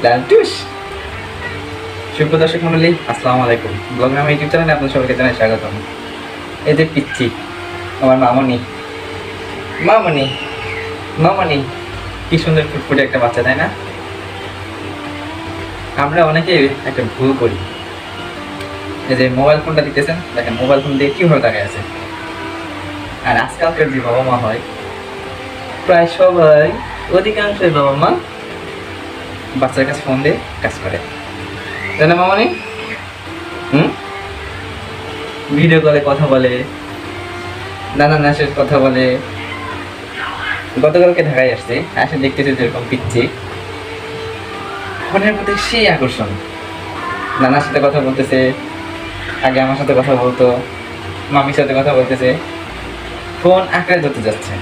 লালটুস। সুপ্রিয় দর্শক মণ্ডলী, আসসালামু আলাইকুম। ব্লগনামা ইউটিউব চ্যানেলে আপনাদের সবাইকে জানাই স্বাগতম। এই যে পিচ্ছি আমার মামনি, মামনি মামনি, কি সুন্দর ফুটফুটে একটা বাচ্চা, তাই না? আমরা অনেকে একটা ভুল করি। এই যে মোবাইল ফোনটা দিতেছেন, দেখেন মোবাইল ফোন দিয়ে কীভাবে তাকায় আছে। আর আজকালকার যে বাবা মা হয়, প্রায় সবাই, অধিকাংশ বাবা মা বাচ্চার কাছে ফোন দিয়ে কাজ করে, তাই না মামনি? ভিডিও কলে কথা বলে, নানা নাচের কথা বলে। গতকালকে ঢাকায় আসছে, আসে দেখতেছে যেরকম পিচ্ছি, ফোনের প্রতি সেই আকর্ষণ। নানার সাথে কথা বলতেছে, আগে আমার সাথে কথা বলতো, মামির সাথে কথা বলতেছে, ফোন আঁকড়ে ধরতে যাচ্ছে।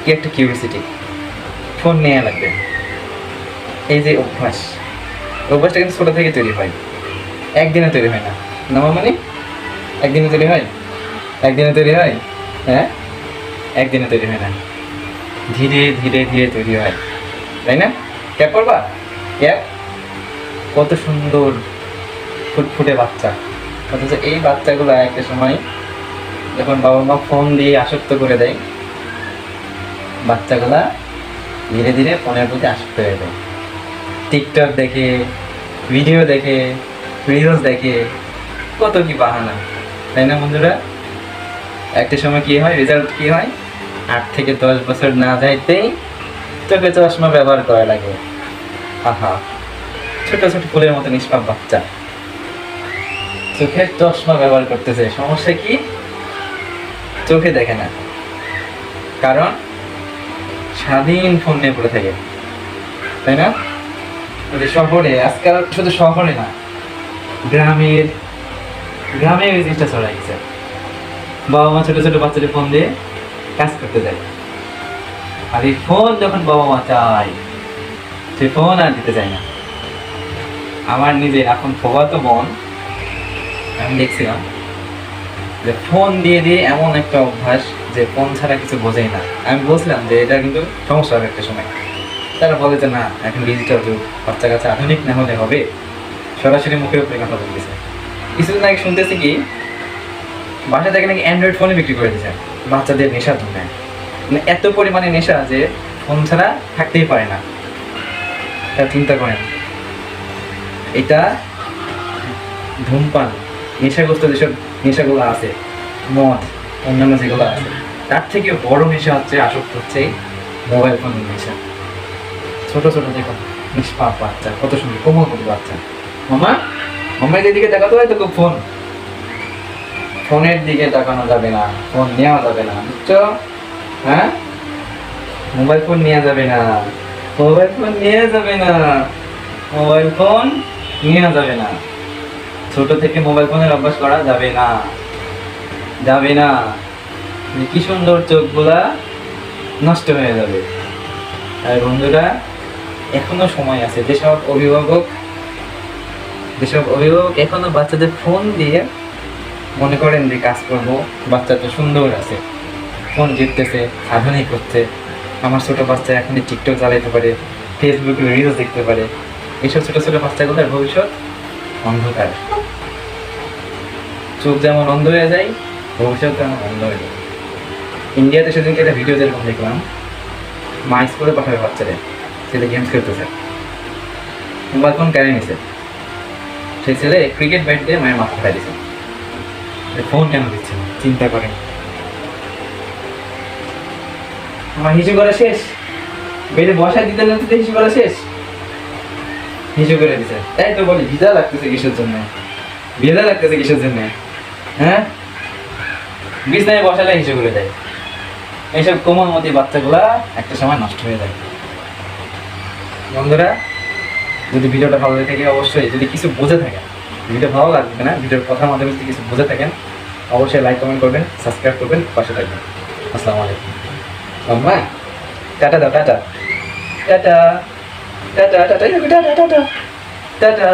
কি একটা কিউরিসিটি, ফোন নেওয়া লাগবে। এই যে অভ্যাসটা কিন্তু ছোট থেকে তৈরি হয়, একদিনে তৈরি হয় না। না মানে একদিনে তৈরি হয়? একদিনে তৈরি হয়? হ্যাঁ, একদিনে তৈরি হয় না, ধীরে ধীরে ধীরে তৈরি হয়, তাই না? ক্যাপ করবা? ক্যাপ। কত সুন্দর ফুটফুটে বাচ্চা, অথচ এই বাচ্চাগুলো একটা সময় যখন বাবা মা ফোন দিয়ে আসক্ত করে দেয়, বাচ্চাগুলা ধীরে ধীরে ফোনের প্রতি আসক্ত হয়ে যায়। টিকটক দেখে, ভিডিও দেখে, রিলস দেখে, কত কি বাহানা, তাই না বন্ধুরা? একটা সময় কি হয়, রেজাল্ট কি হয়, 8 থেকে 10 বছর না যাইতেই চোখে চশমা ব্যবহার করা লাগে। আহা, ছোট ছোট ফুলের মতো নিষ্পাপ বাচ্চা চোখের চশমা ব্যবহার করতেছে। সমস্যা কি? চোখে দেখে না, কারণ স্বাধীন ফোন নিয়ে পড়ে থাকে, তাই না? শহরে আজকাল, শুধু শহরে না, গ্রামের এই জিনিসটা ছড়াই গেছে। বাবা মা ছোট ছোট বাচ্চাদের ফোন দিয়ে কাজ করতে যায়, আর এই ফোন যখন বাবা মা চায়, সে ফোন আর দিতে চায় না। আমার নিজের এখন ফুফাতো বোন, আমি দেখছিলাম যে ফোন দিয়ে দিয়ে এমন একটা অভ্যাস যে ফোন ছাড়া কিছু বোঝেই না। আমি বলছিলাম যে এটা কিন্তু সমস্যা হবে একটা সময়। তারা বলে যে না, এখন ডিজিটাল যুগ, বাচ্চা কাছে আধুনিক না হলে হবে। সরাসরি মুখের উপরে কথা বলতেছে। কিছুদিন আগে শুনতেছি কি, বাসা থেকে নাকি অ্যান্ড্রয়েড ফোনে বিক্রি করে দিচ্ছে বাচ্চাদের নেশার জন্য। মানে এত পরিমাণে নেশা যে ফোন ছাড়া থাকতেই পারে না। তা চিন্তা করেন, এটা ধূমপান, নেশাগ্রস্ত যেসব নেশাগুলো আছে, মদ, অন্যান্য যেগুলো আছে, তার থেকে বড় নেশা হচ্ছে, আসক্ত হচ্ছে এই মোবাইল ফোনের নেশা। ছোট ছোট দেখো নিষ্পাপ বাচ্চা, কত সুন্দর কোমল কোমল বাচ্চা। মামা, মামার দিকে তাকাতে হয় তো খুব, ফোনের দিকে তাকানো যাবে না, ফোন নেওয়া যাবে না, বুঝছো? হ্যাঁ, মোবাইল ফোন নেওয়া যাবে না, মোবাইল ফোন নেওয়া যাবে না, মোবাইল ফোন নেওয়া যাবে না। ছোট থেকে মোবাইল ফোনের অভ্যাস করা যাবে না, যাবে না। কি সুন্দর চোখগুলা নষ্ট হয়ে যাবে। আর বন্ধুরা, এখনো সময় আছে। যেসব অভিভাবক এখনো বাচ্চাদের ফোন দিয়ে মনে করেন যে কাজ করবো, বাচ্চাটা সুন্দর আছে, ফোন জিততেছে, আধুনিক হচ্ছে, আমার ছোট বাচ্চা এখনই টিকটক চালাইতে পারে, ফেসবুকে রিলস দেখতে পারে, এইসব ছোট ছোট বাচ্চাগুলোর ভবিষ্যৎ অন্ধকার। চোখ যেমন অন্ধ হয়ে যায়, ভবিষ্যৎ তেমন অন্ধ হয়ে যায়। ইন্ডিয়াতে সেদিনকে একটা ভিডিও যেরকম দেখলাম, মা স্কুলে পাঠাবে বাচ্চাদের, ছেলে গেমস খেলতেছে, মোবাইল ফোন কেড়ে নিছে, সেই ছেলে ক্রিকেট ব্যাট দিয়ে মায়ের মাথা খাই দিছে। ফোন কেন দিচ্ছে না, চিন্তা করেন। আমার হিসু করা শেষ, বেডে বসায় দিতে না দিতে হিসু করা শেষ, হিসু করে দিছে। তাই তো বলি, ভিজা লাগতেছে কিসের জন্য, ভিজা লাগতেছে কিসের জন্য? হ্যাঁ, বিছনায় বসালে হিসু করে দেয়। এইসব কোমলমতি বাচ্চাগুলা একটা সময় নষ্ট হয়ে যায়। বন্ধুরা, যদি ভিডিওটা ভালো লাগে থাকে, অবশ্যই, যদি কিছু বুঝে থাকেন, ভিডিও ভালো লাগবে না, ভিডিওর কথার মাধ্যমে যদি কিছু বুঝে থাকেন, অবশ্যই লাইক কমেন্ট করবেন, সাবস্ক্রাইব করবেন, পাশে থাকবেন। আসসালামু আলাইকুম। আম্মা, টাটা দাও, tata tata tata tata tata tata tata.